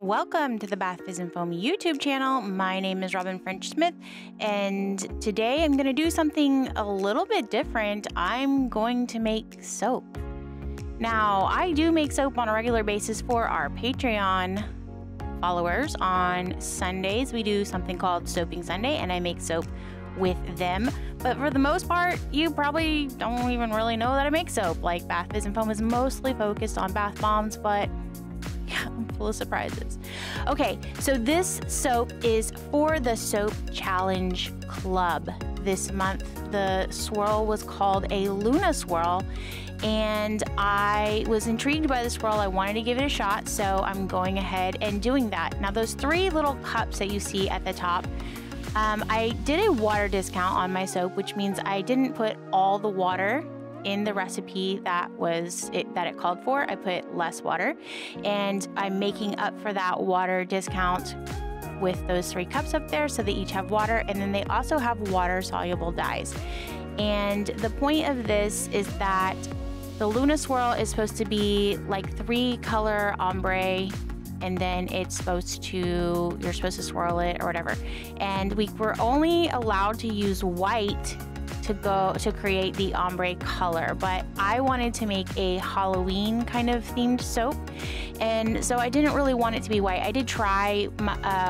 Welcome to the Bath Fizz and Foam YouTube channel. My name is Robin French Smith, and today I'm going to do something a little bit different. I'm going to make soap. Now, I do make soap on a regular basis for our Patreon followers. On Sundays, we do something called Soaping Sunday, and I make soap with them. But for the most part, you probably don't even really know that I make soap. Like, Bath Fizz and Foam is mostly focused on bath bombs, but I'm full of surprises. Okay, so this soap is for the Soap Challenge Club. This month, the swirl was called a Luna Swirl, and I was intrigued by the swirl. I wanted to give it a shot, so I'm going ahead and doing that. Now, those three little cups that you see at the top, I did a water discount on my soap, which means I didn't put all the water in the recipe that it called for. I put less water, and I'm making up for that water discount with those three cups up there, so they each have water, and then they also have water soluble dyes. And the point of this is that the Luna Swirl is supposed to be like 3-color ombre, and then you're supposed to swirl it or whatever. And we were only allowed to use white to create the ombre color, but I wanted to make a Halloween kind of themed soap, and so I didn't really want it to be white. I did try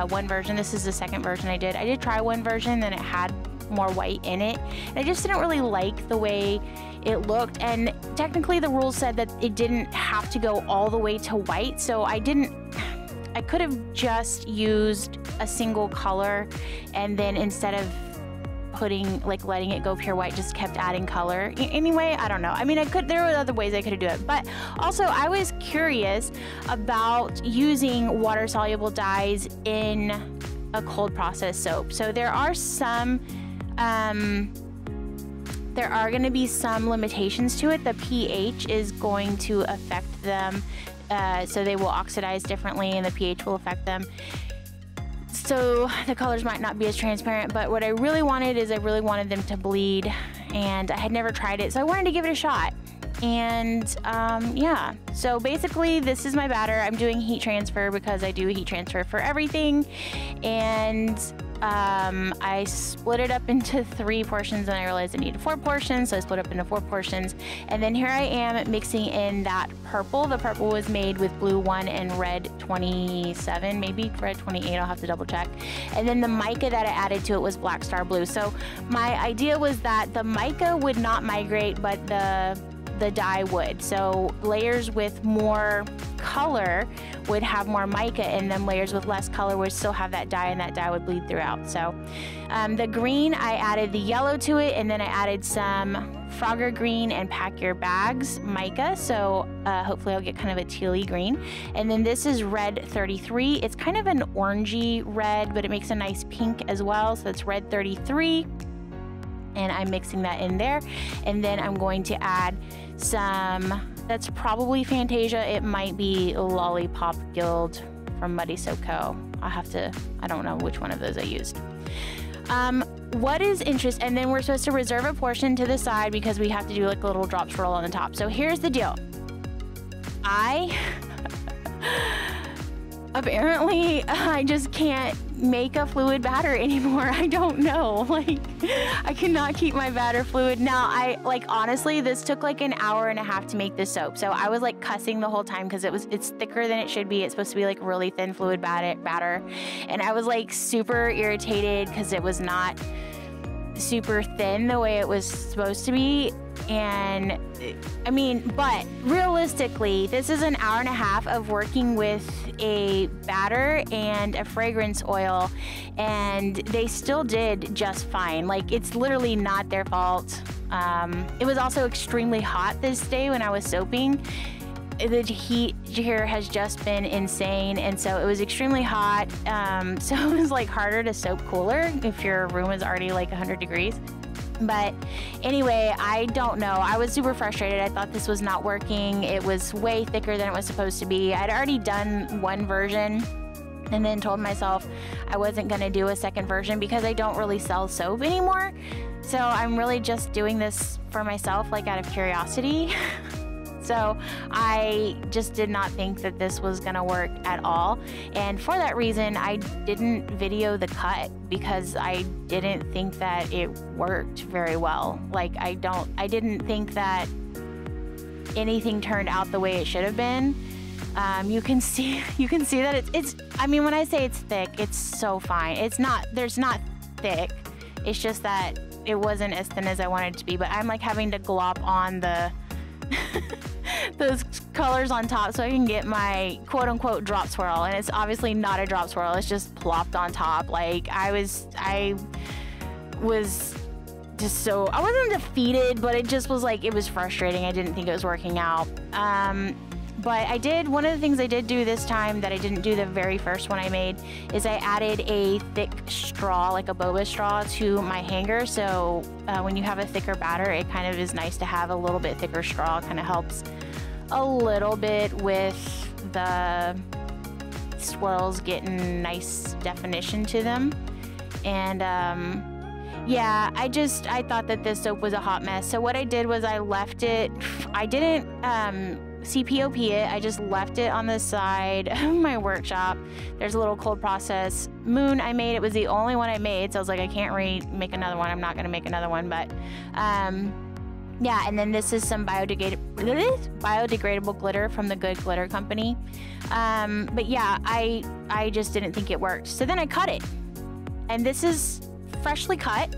one version. This is the second version I did. I did try one version, and it had more white in it, and I just didn't really like the way it looked. And technically the rules said that it didn't have to go all the way to white, so I could have just used a single color, and then instead of letting it go pure white, just kept adding color. Anyway, I don't know. I mean, there were other ways I could have done it, but also I was curious about using water soluble dyes in a cold process soap. So there are going to be some limitations to it. The pH is going to affect them, so they will oxidize differently, and the pH will affect them. So the colors might not be as transparent, but what I really wanted them to bleed, and I had never tried it, so I wanted to give it a shot. And yeah, so basically this is my batter. I'm doing heat transfer because I do heat transfer for everything, and I split it up into 3 portions, and I realized I needed 4 portions, so I split up into 4 portions. And then here I am mixing in that purple. The purple was made with blue 1 and red 27, maybe red 28, I'll have to double check. And then the mica that I added to it was black star blue. So my idea was that the mica would not migrate, but the dye would. So layers with more color would have more mica in them, layers with less color would still have that dye, and that dye would bleed throughout. So the green, I added the yellow to it, and then I added some Frogger green and Pack Your Bags mica, so hopefully I'll get kind of a tealy green. And then this is red 33. It's kind of an orangey red, but it makes a nice pink as well, so it's red 33. And I'm mixing that in there. And then I'm going to add that's probably Fantasia. It might be Lollipop Guild from Muddy Soap Co. I don't know which one of those I used. What is interesting, and then we're supposed to reserve a portion to the side because we have to do like a little drop swirl on the top. So here's the deal. Apparently, I just can't make a fluid batter anymore. I don't know. Like, I cannot keep my batter fluid. Now, honestly, this took like an hour and a half to make this soap. So I was like cussing the whole time because it's thicker than it should be. It's supposed to be like really thin fluid batter. And I was like super irritated because it was not super thin the way it was supposed to be. And I mean, but realistically, this is an hour and a half of working with a batter and a fragrance oil, and they still did just fine. Like, it's literally not their fault. It was also extremely hot this day when I was soaping. The heat here has just been insane, and so it was extremely hot. So it was like harder to soap cooler if your room is already like 100 degrees. But anyway, I don't know. I was super frustrated. I thought this was not working. It was way thicker than it was supposed to be. I'd already done one version and then told myself I wasn't going to do a second version because I don't really sell soap anymore. So I'm really just doing this for myself, like out of curiosity. So I just did not think that this was gonna work at all. And for that reason, I didn't video the cut because I didn't think that it worked very well. Like I didn't think that anything turned out the way it should have been. You can see that it's, I mean, when I say it's thick, it's so fine. There's not thick. It's just that it wasn't as thin as I wanted it to be, but I'm like having to glop on the those colors on top so I can get my quote unquote drop swirl. And it's obviously not a drop swirl. It's just plopped on top. Like I was just so, I wasn't defeated, but it just was like, it was frustrating. I didn't think it was working out. But one of the things I did do this time that I didn't do the very first one I made is I added a thick straw, like a boba straw, to my hanger. So when you have a thicker batter, it kind of is nice to have a little bit thicker straw. It kind of helps a little bit with the swirls getting nice definition to them. And yeah, I thought that this soap was a hot mess. So what I did was I left it, I didn't CPOP it, I just left it on the side of my workshop. There's a little cold process moon I made. It was the only one I made, so I was like, I can't make another one. I'm not gonna make another one, but yeah, and then this is some biodegradable glitter from the Good Glitter Company. But yeah, I just didn't think it worked. So then I cut it, and this is freshly cut.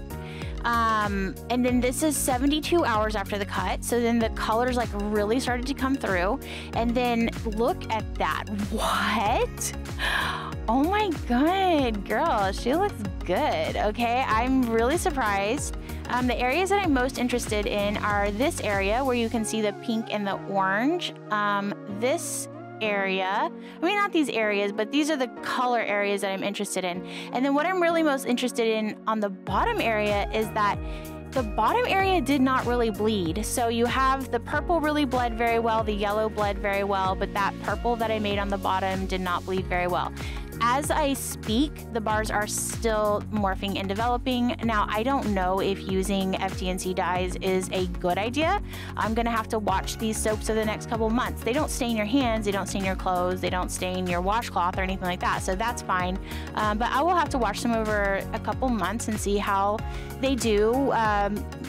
And then this is 72 hours after the cut. So then the colors like really started to come through. And then look at that. What? Oh my God, girl, she looks good. Okay, I'm really surprised. The areas that I'm most interested in are this area where you can see the pink and the orange. This area, I mean, not these areas, but these are the color areas that I'm interested in. And then what I'm really most interested in on the bottom area is that the bottom area did not really bleed. So you have the purple really bled very well, the yellow bled very well, but that purple that I made on the bottom did not bleed very well. As I speak, the bars are still morphing and developing. Now, I don't know if using FD&C dyes is a good idea. I'm gonna have to watch these soaps over the next couple of months. They don't stain your hands, they don't stain your clothes, they don't stain your washcloth or anything like that, so that's fine. But I will have to watch them over a couple months and see how they do.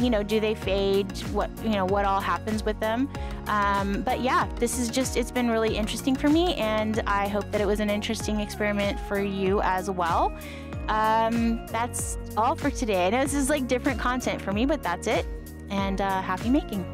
You know, do they fade? What all happens with them? But yeah, this is just, it's been really interesting for me, and I hope that it was an interesting experiment for you as well. That's all for today. I know this is like different content for me, but that's it. And happy making.